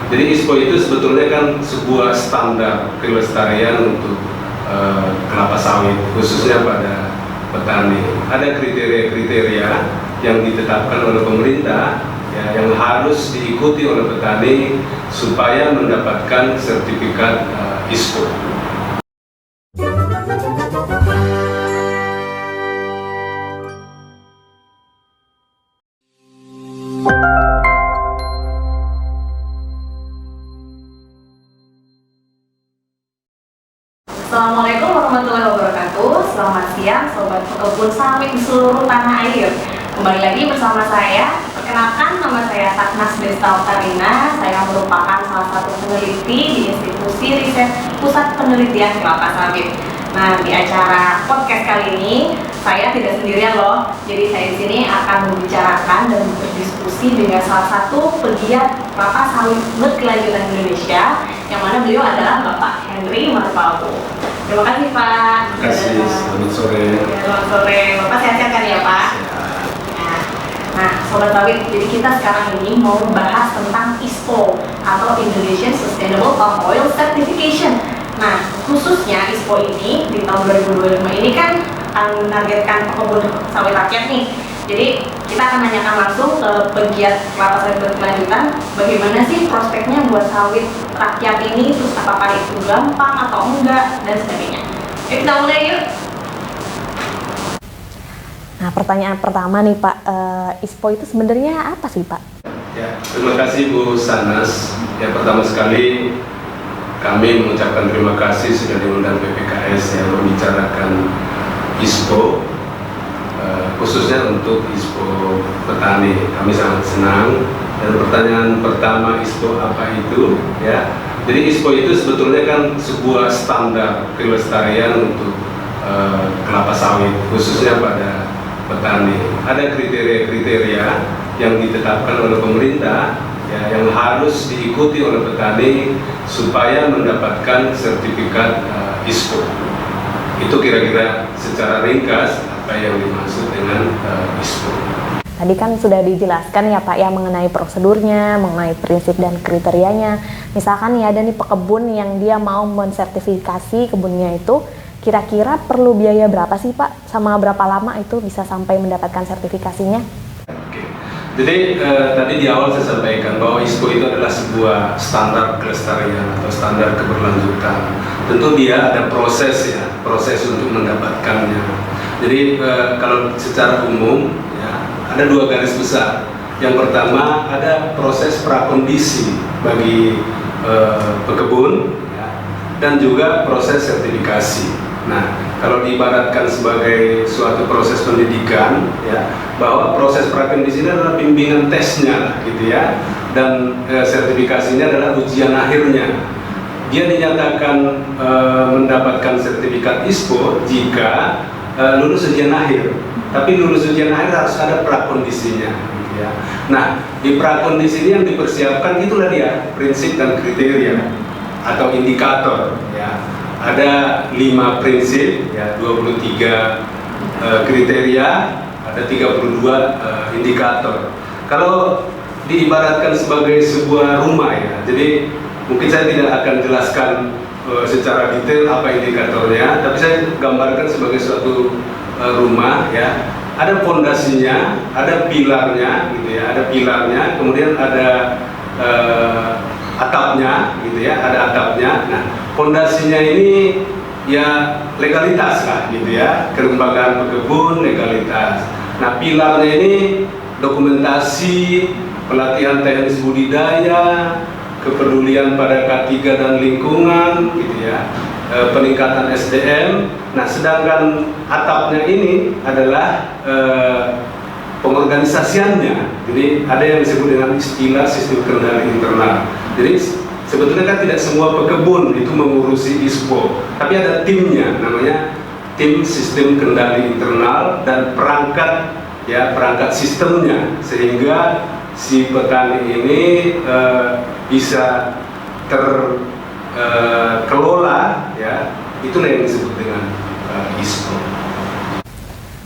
Jadi ISPO itu sebetulnya kan sebuah standar pelestarian untuk kelapa sawit, khususnya pada petani. Ada kriteria-kriteria yang ditetapkan oleh pemerintah ya, yang harus diikuti oleh petani supaya mendapatkan sertifikat ISPO. Assalamualaikum warahmatullahi wabarakatuh. Selamat siang sobat pekebun sawit di seluruh tanah air. Kembali lagi bersama saya. Perkenalkan, nama saya Satnas Desta Okarina. Saya merupakan salah satu peneliti di Institusi Riset Pusat Penelitian Kelapa Sawit. Nah, di acara podcast kali ini saya tidak sendirian loh. Jadi saya di sini akan membicarakan dan berdiskusi dengan salah satu pegiat kelapa sawit berkelanjutan Indonesia, yang mana beliau adalah Bapak Henry Marpapu. Terima kasih Pak. Terima kasih, selamat sore. Selamat sore, Bapak sehat-sehat kan ya Pak? Nah, Sobat Sawit, jadi kita sekarang ini mau bahas tentang ISPO atau Indonesian Sustainable Palm Oil Certification. Nah, khususnya ISPO ini di tahun 2025 ini kan akan menargetkan pekebun sawit rakyat nih. Jadi kita akan nanyakan langsung ke pegiat kelapa sawit berkelanjutan, bagaimana sih prospeknya buat sawit rakyat ini, terus apakah itu gampang atau enggak, dan sebagainya. Yuk kita mulai yuk. Nah, pertanyaan pertama nih Pak, ISPO itu sebenarnya apa sih Pak? Ya, terima kasih Bu Sanas. Ya, pertama sekali kami mengucapkan terima kasih sudah diundang PPKS yang membicarakan ISPO, khususnya untuk ISPO petani. Kami sangat senang. Dan pertanyaan pertama, ISPO apa itu? Ya, jadi ISPO itu sebetulnya kan sebuah standar pelestarian untuk kelapa sawit, khususnya pada petani. Ada kriteria-kriteria yang ditetapkan oleh pemerintah ya, yang harus diikuti oleh petani supaya mendapatkan sertifikat ISPO. Itu kira-kira secara ringkas apa yang dimaksud dengan ISPO. Tadi kan sudah dijelaskan ya Pak ya mengenai prosedurnya, mengenai prinsip dan kriterianya. Misalkan nih ada nih pekebun yang dia mau mensertifikasi kebunnya itu, kira-kira perlu biaya berapa sih Pak? Sama berapa lama itu bisa sampai mendapatkan sertifikasinya? Oke. Jadi tadi di awal saya sampaikan bahwa ISPO itu adalah sebuah standar kelestarian atau standar keberlanjutan. Tentu dia ada proses ya, proses untuk mendapatkannya. Jadi kalau secara umum ya, ada dua garis besar. Yang pertama ada proses prakondisi bagi pekebun ya, dan juga proses sertifikasi. Nah, kalau diibaratkan sebagai suatu proses pendidikan, ya, bahwa proses prakondisi ini adalah bimbingan tesnya, gitu ya, dan sertifikasinya adalah ujian akhirnya. Dia dinyatakan mendapatkan sertifikat ISPO jika lulus ujian akhir. Tapi lulus ujian akhir harus ada prakondisinya, gitu ya. Nah, di prakondisi ini yang dipersiapkan itulah dia prinsip dan kriteria atau indikator, ya. Ada 5 prinsip, ya, 23 kriteria, ada 32 indikator. Kalau diibaratkan sebagai sebuah rumah ya, jadi mungkin saya tidak akan jelaskan secara detail apa indikatornya, tapi saya gambarkan sebagai suatu rumah ya. Ada fondasinya, ada pilarnya, gitu ya, ada pilarnya, kemudian ada atapnya, gitu ya, ada atapnya. Nah, fondasinya ini ya legalitas lah, gitu ya, kelembagaan pekebun, legalitas. Nah, pilarnya ini dokumentasi, pelatihan teknis budidaya, kepedulian pada K3 dan lingkungan, gitu ya, peningkatan SDM. Nah, sedangkan atapnya ini adalah pengorganisasiannya. Jadi ada yang disebut dengan istilah sistem kendali internal. Jadi sebetulnya kan tidak semua pekebun itu mengurusi ISPO, tapi ada timnya, namanya tim sistem kendali internal dan perangkat ya, perangkat sistemnya, sehingga si petani ini bisa terkelola ya. Itulah yang disebut dengan ISPO.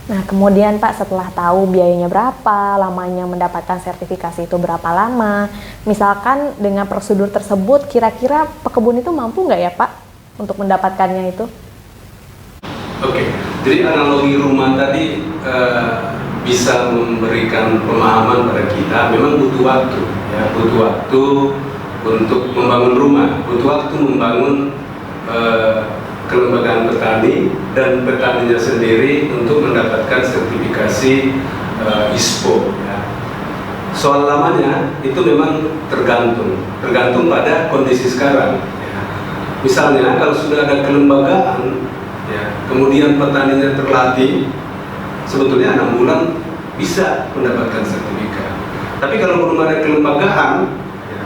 Nah, kemudian Pak, setelah tahu biayanya berapa, lamanya mendapatkan sertifikasi itu berapa lama, misalkan dengan prosedur tersebut, kira-kira pekebun itu mampu nggak ya Pak untuk mendapatkannya itu? Oke, jadi analogi rumah tadi bisa memberikan pemahaman pada kita. Memang butuh waktu, ya, butuh waktu untuk membangun rumah, butuh waktu membangun kelembagaan petani dan petaninya sendiri untuk mendapatkan sertifikasi ISPO. Ya. Soal lamanya itu memang tergantung pada kondisi sekarang. Ya. Misalnya kalau sudah ada kelembagaan, ya, kemudian petaninya terlatih, sebetulnya 6 bulan bisa mendapatkan sertifikat. Tapi kalau belum ada kelembagaan,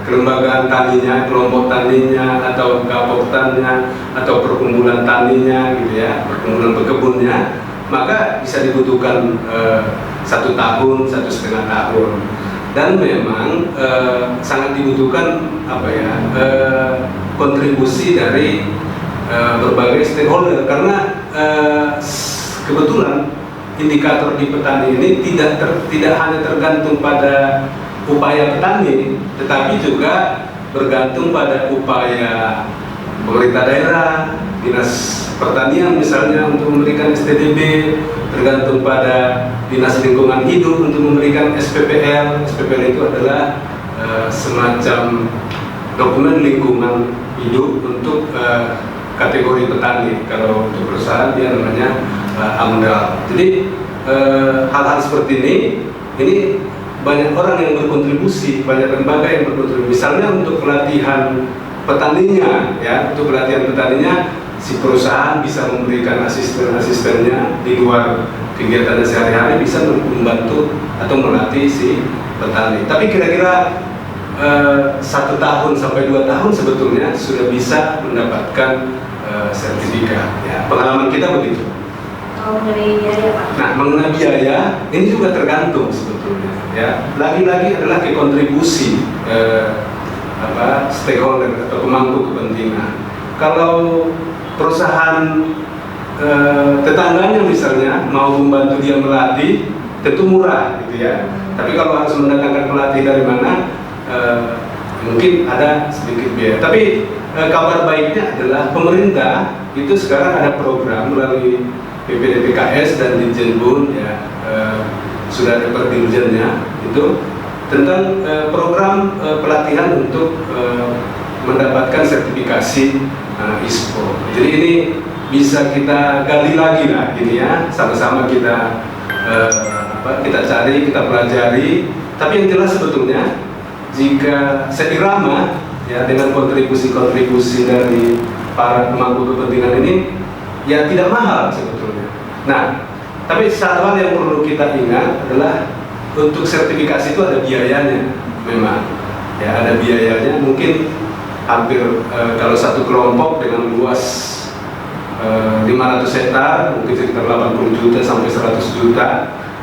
kelembagaan taninya, kelompok taninya, atau gapoktannya, atau perkumpulan taninya, gitu ya, perkumpulan pekebunnya, maka bisa dibutuhkan 1 tahun, 1,5 tahun. Dan memang sangat dibutuhkan kontribusi dari berbagai stakeholder, karena kebetulan indikator di petani ini tidak hanya tergantung pada upaya petani, tetapi juga bergantung pada upaya pemerintah daerah, dinas pertanian misalnya untuk memberikan STDB, tergantung pada dinas lingkungan hidup untuk memberikan SPPL. SPPL itu adalah semacam dokumen lingkungan hidup untuk kategori petani. Kalau untuk perusahaan dia namanya AMDAL. Jadi hal-hal seperti ini banyak orang yang berkontribusi, banyak lembaga yang berkontribusi. Misalnya untuk pelatihan petaninya, ya, untuk pelatihan petaninya, si perusahaan bisa memberikan asisten-asistennya di luar kegiatan sehari-hari, bisa membantu atau melatih si petani. Tapi kira-kira 1 tahun sampai 2 tahun sebetulnya sudah bisa mendapatkan sertifikat. Ya, pengalaman kita begitu. Mengenai biaya Pak? Nah, mengenai biaya ini juga tergantung sebetulnya. Ya, lagi-lagi adalah ke kontribusi stakeholder atau pemangku kepentingan. Kalau perusahaan tetangganya misalnya mau membantu dia melatih, tentu murah, gitu ya. Tapi kalau harus mendatangkan pelatih dari mana, mungkin ada sedikit biaya. Tapi kabar baiknya adalah pemerintah itu sekarang ada program melalui PPDPKS dan Dirjenbun, ya, sudah ada perdirjennya itu tentang program pelatihan untuk mendapatkan sertifikasi ISPO. Jadi ini bisa kita gali lagi lah, ini ya, sama-sama kita cari, kita pelajari. Tapi yang jelas sebetulnya jika seirama, ya, dengan kontribusi-kontribusi dari para pemangku kepentingan ini, ya tidak mahal sebetulnya. Nah, tapi satu hal yang perlu kita ingat adalah untuk sertifikasi itu ada biayanya, memang. Ya, ada biayanya. Mungkin hampir kalau satu kelompok dengan luas 500 hektar, mungkin sekitar 80 juta sampai 100 juta.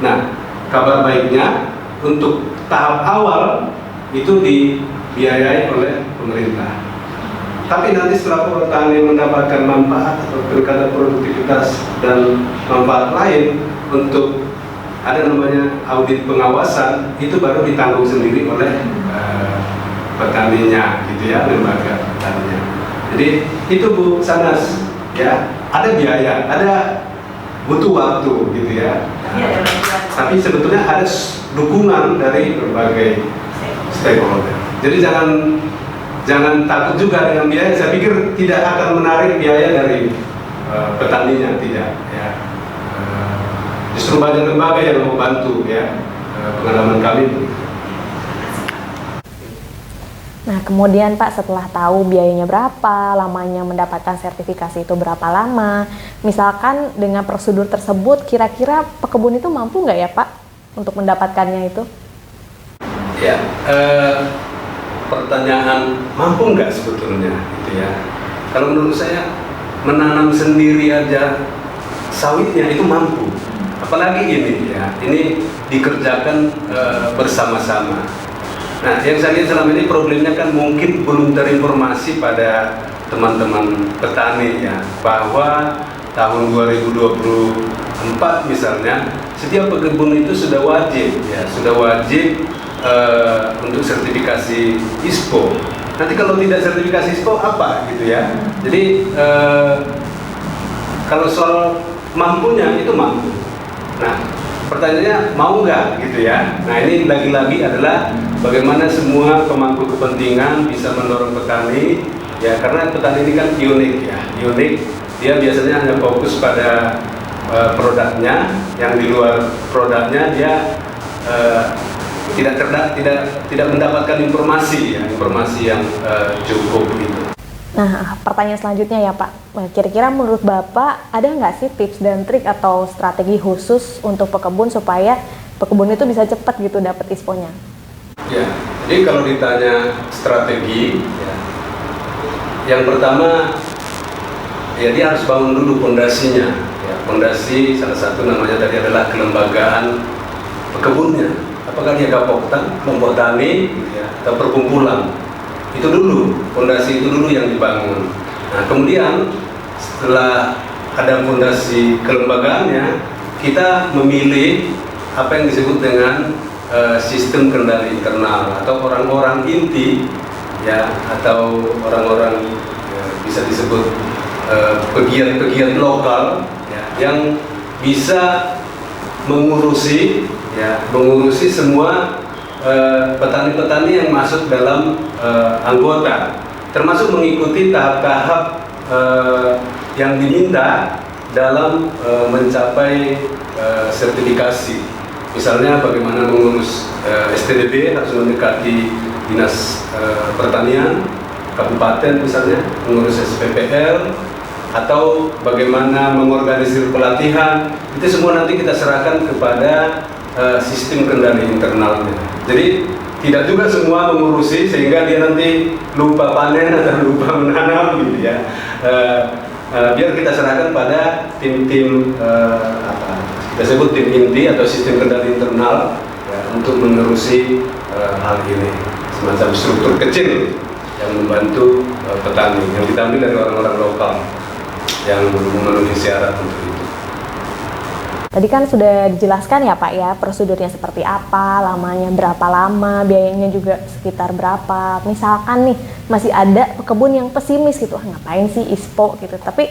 Nah, kabar baiknya untuk tahap awal itu dibiayai oleh pemerintah. Tapi nanti setelah petani mendapatkan manfaat atau peningkatan produktivitas dan manfaat lain, untuk ada namanya audit pengawasan, itu baru ditanggung sendiri oleh petaninya, gitu ya, lembaga petaninya. Jadi itu Bu Sanas, ya, ada biaya, ada butuh waktu, gitu ya. Iya, Tapi sebetulnya ada dukungan dari berbagai stakeholder. Jadi jangan takut juga dengan biaya. Saya pikir tidak akan menarik biaya dari petaninya, tidak. Ya. Justru banyak lembaga yang mau bantu, ya. Pengalaman kami. Nah, kemudian Pak, setelah tahu biayanya berapa, lamanya mendapatkan sertifikasi itu berapa lama, misalkan dengan prosedur tersebut, kira-kira pekebun itu mampu nggak ya Pak untuk mendapatkannya itu? Ya, pertanyaan mampu nggak sebetulnya, gitu ya. Kalau menurut saya menanam sendiri aja sawitnya itu mampu, apalagi ini, ya, ini dikerjakan bersama-sama. Nah, yang saya lihat selama ini problemnya kan mungkin belum terinformasi pada teman-teman petani, ya, bahwa tahun 2020 4 misalnya, setiap pekebun itu sudah wajib untuk sertifikasi ISPO. Nanti kalau tidak sertifikasi ISPO apa gitu ya? Jadi kalau soal mampunya itu mampu. Nah, pertanyaannya mau nggak gitu ya? Nah, ini lagi-lagi adalah bagaimana semua pemangku kepentingan bisa mendorong petani ya, karena petani ini kan unik ya, unik. Dia biasanya hanya fokus pada produknya, yang di luar produknya dia tidak mendapatkan informasi yang cukup gitu. Nah, pertanyaan selanjutnya ya Pak, kira-kira menurut Bapak ada nggak sih tips dan trik atau strategi khusus untuk pekebun supaya pekebun itu bisa cepat gitu dapat ISPO-nya? Ya, jadi kalau ditanya strategi, ya, yang pertama ya dia harus bangun dulu pondasinya. Ya, pondasi salah satu namanya tadi adalah kelembagaan pekebunnya. Apakah dia gapoktan, kelompok tani, ya, atau perkumpulan? Itu dulu, pondasi itu dulu yang dibangun. Nah, kemudian setelah ada pondasi kelembagaannya, kita memilih apa yang disebut dengan sistem kendali internal atau orang-orang inti, ya, atau orang-orang ya, bisa disebut pegiat-pegiat lokal, ya, yang bisa mengurusi semua petani-petani yang masuk dalam anggota, termasuk mengikuti tahap-tahap yang diminta dalam mencapai sertifikasi. Misalnya bagaimana mengurus STDB, harus mendekati dinas pertanian kabupaten, misalnya mengurus SPPL, atau bagaimana mengorganisir pelatihan. Itu semua nanti kita serahkan kepada sistem kendali internalnya. Jadi tidak juga semua mengurusi sehingga dia nanti lupa panen atau lupa menanam gitu ya. Biar kita serahkan pada tim-tim kita sebut tim inti atau sistem kendali internal ya, untuk menerusi hal ini, semacam struktur kecil yang membantu petani yang diambil dari orang-orang lokal yang memenuhi syarat untuk itu. Tadi kan sudah dijelaskan ya Pak ya, prosedurnya seperti apa, lamanya berapa lama, biayanya juga sekitar berapa. Misalkan nih masih ada pekebun yang pesimis gitu, ngapain sih ISPO gitu. Tapi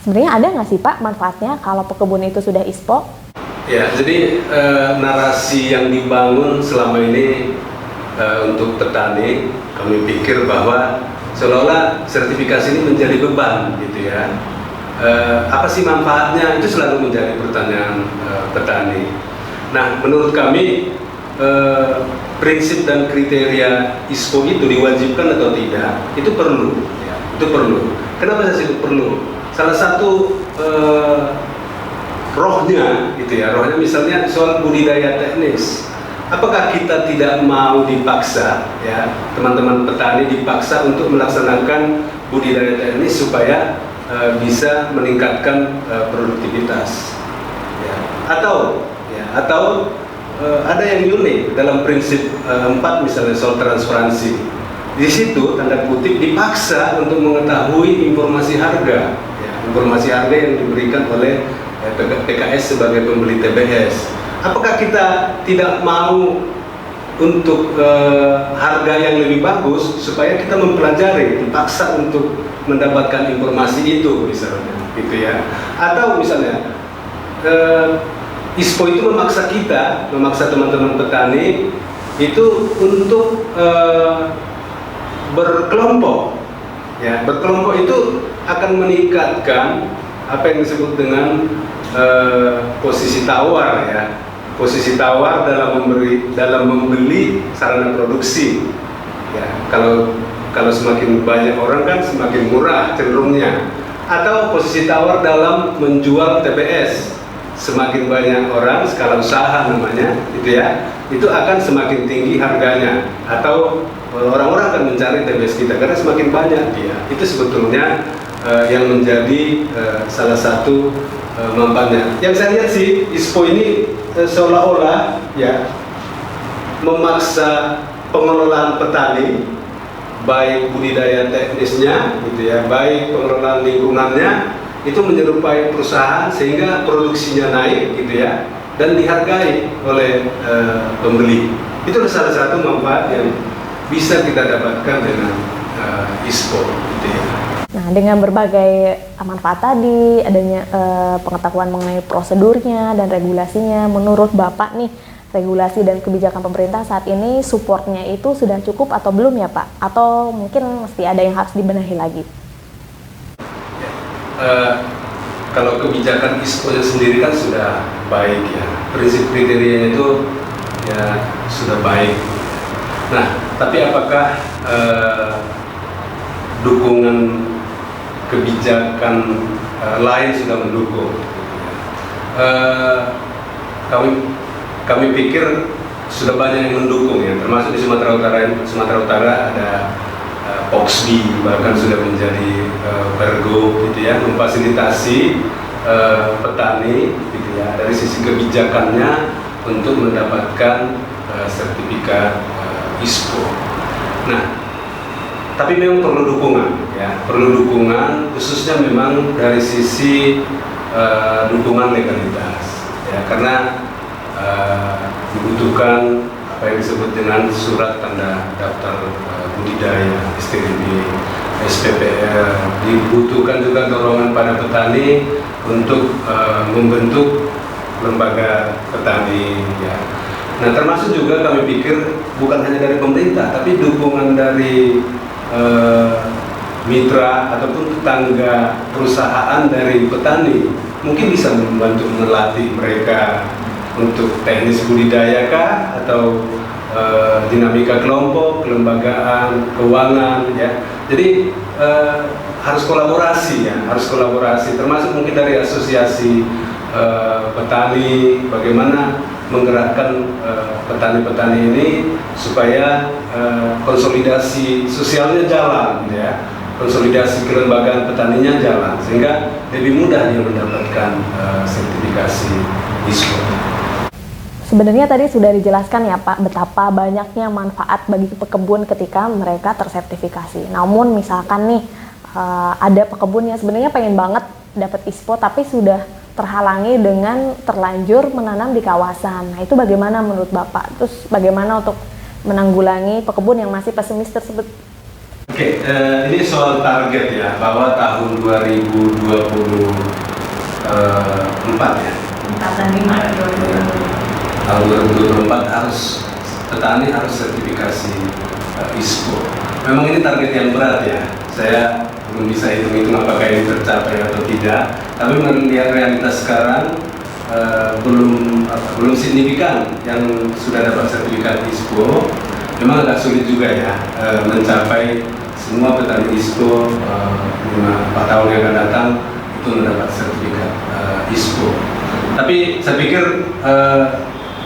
sebenarnya ada nggak sih Pak manfaatnya kalau pekebun itu sudah ISPO? Ya, jadi narasi yang dibangun selama ini untuk petani, kami pikir bahwa seolah-olah sertifikasi ini menjadi beban gitu ya. Apa sih manfaatnya? Itu selalu menjadi pertanyaan petani. Nah, menurut kami prinsip dan kriteria ISPO itu diwajibkan atau tidak, itu perlu. Ya, itu perlu. Kenapa saya sebut perlu? Salah satu rohnya, gitu ya. Rohnya misalnya soal budidaya teknis. Apakah kita tidak mau dipaksa, ya, teman-teman petani dipaksa untuk melaksanakan budidaya teknis supaya bisa meningkatkan produktivitas, ya. Atau ada yang unik dalam prinsip 4 misalnya soal transparansi. Di situ tanda kutip dipaksa untuk mengetahui informasi harga, ya, informasi harga yang diberikan oleh PKS sebagai pembeli TBS. Apakah kita tidak mau untuk harga yang lebih bagus supaya kita mempelajari, dipaksa untuk mendapatkan informasi itu misalnya, gitu ya. Atau misalnya ISPO itu memaksa teman-teman petani itu untuk berkelompok, ya. Berkelompok itu akan meningkatkan apa yang disebut dengan posisi tawar, ya. Posisi tawar dalam membeli sarana produksi, ya. Kalau semakin banyak orang kan semakin murah cenderungnya. Atau posisi tawar dalam menjual TBS, semakin banyak orang, skala usaha namanya, gitu ya, itu akan semakin tinggi harganya. Atau orang-orang akan mencari TBS kita karena semakin banyak dia. Itu sebetulnya yang menjadi salah satu manfaatnya. Yang saya lihat sih ISPO ini seolah-olah ya memaksa pengelolaan petani, baik budidaya teknisnya gitu ya, baik pengelolaan lingkungannya, itu menyerupai perusahaan sehingga produksinya naik gitu ya, dan dihargai oleh pembeli. Itu salah satu manfaat yang bisa kita dapatkan dengan ISPO gitu ya. Nah, dengan berbagai manfaat tadi, adanya pengetahuan mengenai prosedurnya dan regulasinya, menurut Bapak nih, regulasi dan kebijakan pemerintah saat ini supportnya itu sudah cukup atau belum ya Pak? Atau mungkin mesti ada yang harus dibenahi lagi? Kalau kebijakan ISPO sendiri kan sudah baik ya, prinsip kriterianya itu ya sudah baik. Nah, tapi apakah dukungan kebijakan lain sudah mendukung? Kami pikir sudah banyak yang mendukung ya, termasuk di Sumatera Utara ada POXBI bahkan sudah menjadi Pergo gitu ya, memfasilitasi petani gitu ya dari sisi kebijakannya untuk mendapatkan sertifikat ISPO. Nah, tapi memang perlu dukungan ya, perlu dukungan khususnya memang dari sisi dukungan legalitas ya, karena dibutuhkan apa yang disebut dengan surat tanda daftar budidaya, STBB, SPPR. Dibutuhkan juga dorongan pada petani untuk membentuk lembaga petani ya. Nah, termasuk juga kami pikir bukan hanya dari pemerintah, tapi dukungan dari mitra ataupun tetangga perusahaan dari petani mungkin bisa membantu melatih mereka untuk teknis budidaya kah, atau dinamika kelompok, kelembagaan, keuangan ya. Jadi harus kolaborasi ya, harus kolaborasi termasuk mungkin dari asosiasi petani, bagaimana menggerakkan petani-petani ini supaya konsolidasi sosialnya jalan ya, konsolidasi kelembagaan petaninya jalan sehingga lebih mudah dia mendapatkan sertifikasi ISPO. Sebenarnya tadi sudah dijelaskan ya Pak, betapa banyaknya manfaat bagi pekebun ketika mereka tersertifikasi. Namun misalkan nih ada pekebun yang sebenarnya pengen banget dapat ISPO tapi sudah terhalangi dengan terlanjur menanam di kawasan. Nah, itu bagaimana menurut Bapak? Terus bagaimana untuk menanggulangi pekebun yang masih pesimis tersebut? Oke, ini soal target ya, bahwa tahun 2024 ya. 45 Tahun 2024 harus petani harus sertifikasi ISPO. Memang ini target yang berat ya. Saya belum bisa hitung-hitung apakah ini tercapai atau tidak. Tapi melihat realitas sekarang belum signifikan yang sudah dapat sertifikat ISPO. Memang agak sulit juga ya mencapai semua petani ISPO 4 tahun yang akan datang itu mendapat sertifikat ISPO. Tapi saya pikir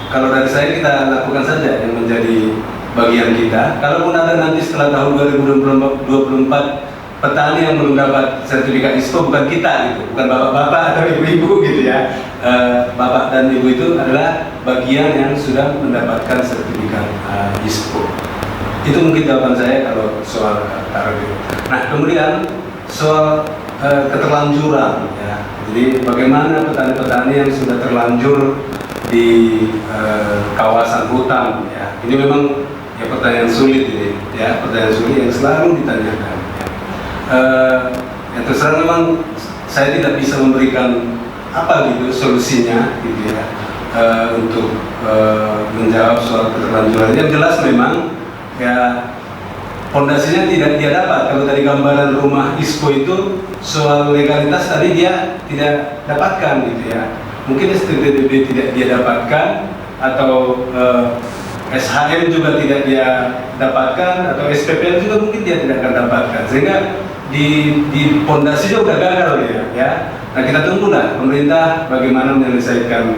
kalau dari saya kita lakukan saja yang menjadi bagian kita. Kalaupun ada nanti setelah tahun 2024 petani yang belum dapat sertifikat ISPO, bukan kita gitu, bukan bapak-bapak atau ibu-ibu gitu ya. Bapak dan ibu itu adalah bagian yang sudah mendapatkan sertifikat ISPO. Itu mungkin jawaban saya kalau soal target. Nah, kemudian soal keterlanjuran ya. Jadi bagaimana petani-petani yang sudah terlanjur di kawasan hutan ya. Ini memang ya pertanyaan sulit ini ya, pertanyaan sulit yang selalu ditanyakan ya. Ya terus terang memang saya tidak bisa memberikan apa gitu solusinya gitu ya untuk menjawab soal keterlanjuran. Yang jelas memang ya fondasinya tidak dia dapat. Kalau dari gambaran rumah ISPO itu soal legalitas tadi dia tidak dapatkan gitu ya. Mungkin STTDB tidak dia dapatkan, atau SHM juga tidak dia dapatkan, atau SPPL juga mungkin dia tidak akan dapatkan, sehingga di pondasinya udah gagal ya. Nah, kita tunggulah pemerintah bagaimana menyelesaikan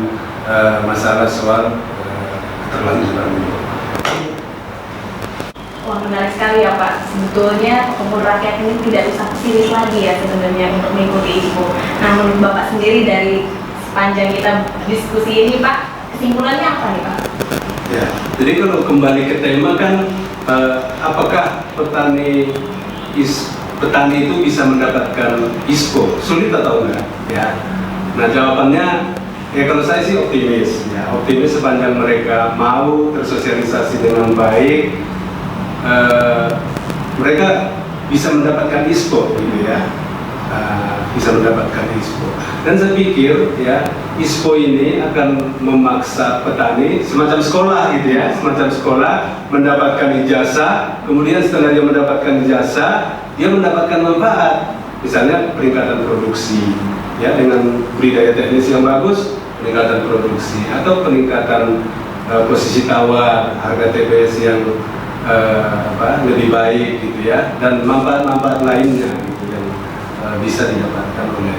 masalah soal keterlanjuran ini. Wah, menarik sekali ya Pak. Sebetulnya pekebun rakyat ini tidak usah pesimis lagi ya sebenarnya untuk mengikuti ISPO. Nah, menurut Bapak sendiri dari sepanjang kita diskusi ini Pak, kesimpulannya apa nih Pak? Ya, jadi kalau kembali ke tema kan apakah petani petani itu bisa mendapatkan ISPO? Sulit atau enggak? Ya. Nah jawabannya, ya kalau saya sih optimis. Ya, optimis sepanjang mereka mau tersosialisasi dengan baik, mereka bisa mendapatkan ISPO, gitu ya. Bisa mendapatkan ISPO. Dan saya pikir ya ISPO ini akan memaksa petani semacam sekolah gitu ya, semacam sekolah mendapatkan ijazah, kemudian setelah dia mendapatkan ijazah, dia mendapatkan manfaat, misalnya peningkatan produksi ya dengan budidaya teknis yang bagus, peningkatan produksi atau peningkatan posisi tawar, harga TBS yang lebih baik gitu ya, dan manfaat-manfaat lainnya gitu yang bisa didapatkan oleh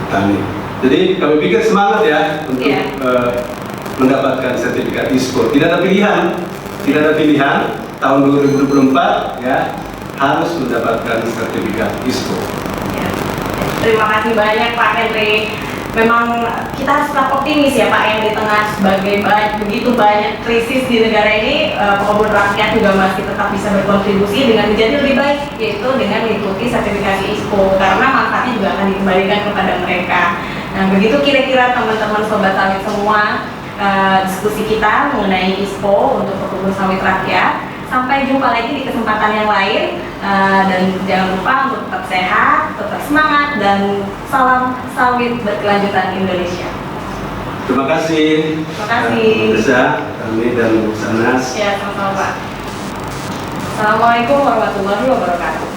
petani. Jadi kami pikir semangat ya untuk mendapatkan sertifikat ISPO. Tidak ada pilihan, tahun 2024 ya harus mendapatkan sertifikat ISPO. Ya. Terima kasih banyak Pak Henry. Memang kita harus tetap optimis ya Pak, yang di tengah begitu banyak krisis di negara ini, pekebun rakyat juga masih tetap bisa berkontribusi dengan menjadi lebih baik, yaitu dengan mengikuti sertifikasi ISPO, karena manfaatnya juga akan dikembalikan kepada mereka. Nah begitu kira-kira teman-teman sobat sawit semua, diskusi kita mengenai ISPO untuk pekebun sawit rakyat. Sampai jumpa lagi di kesempatan yang lain, dan jangan lupa untuk tetap sehat, tetap semangat, dan salam sawit berkelanjutan Indonesia. Terima kasih. Terima kasih. Reza, kami dan Bu Sanas. Ya, sama-sama Pak. Assalamualaikum warahmatullahi wabarakatuh.